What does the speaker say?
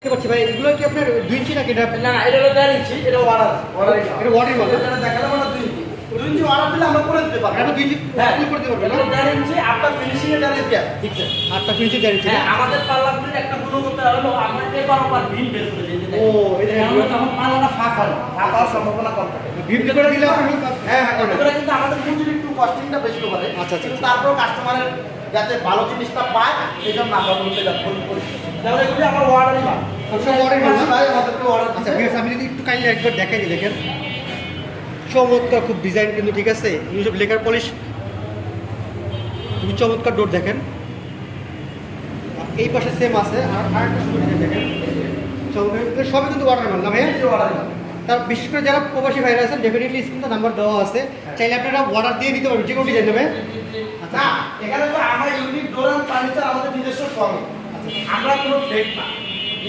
দেখতে পাচ্ছি ভাই, এগুলো কি আপনার 2 ইঞ্চি নাকি এটা? না এটা হলো 1.5 ইঞ্চি, এটা অর্ডার এটা ওয়াটার বলে এটা দেখালে মানে 2 ইঞ্চি 2 ইঞ্চি অর্ডার দিলে আমরা করে দিতে পারবো। এটা 2 ইঞ্চি হ্যাঁ ফুল করে দিতে পারবেন এটা না? 1.5 ইঞ্চি আপনার ফিনিশিং এর 1.5 ইঞ্চি ঠিক আছে। আটটা ফিনিশিং গ্যারান্টি। হ্যাঁ আমাদের পার্লারটির একটা গুণগত হলো আমরা এবার ওভার ভিন বের করে দিই। ও এটা আমরা যখন পার্লারটা ফাঁকা হয় ফাঁকা হওয়ার সম্ভাবনা কম থাকে। ভিম করে দিলে আপনি হ্যাঁ হ্যাঁ এটা কিন্তু আমাদের মজুরি একটু কস্টিংটা বেশি হবে। আচ্ছা, আচ্ছা। কিন্তু তারপর কাস্টমারের যাতে ভালো জিনিসটা পায় সেজন্য আমরা বলতে যাব করি। তাহলে এগুলি আমার অর্ডারই পায়। সব অর্ডার মাল না? ভাই আমাদের তো অর্ডার আচ্ছা ঠিক আছে, আমি যদি একটু কাইন্ডলি একবার দেখাই দিই, দেখেন চমৎকার খুব ডিজাইন কিন্তু, ঠিক আছে। ইউসব লেকার পলিশ খুবই চমৎকার ডোর দেখেন। এই পাশে সেম আছে আর আরেকটা সুন্দর ডিজাইন দেখেন। চমৎকার সবই কিন্তু অর্ডার মাল না ভাইয়া? অর্ডার তার বিশেষ করে যারা প্রবাসী ভাইরা আছেন ডেফিনেটলি স্ক্রিনে নাম্বার দেওয়া আছে, চাইলে আপনারা অর্ডার দিয়ে দিতে পারবেন যে কোনো ডিজাইন নেবে। না এখানে তো আমার ইউনিক ডোর এন্ড ফার্নিচার আমাদের নিজস্ব শপ। আমরা কোনো ফেক না।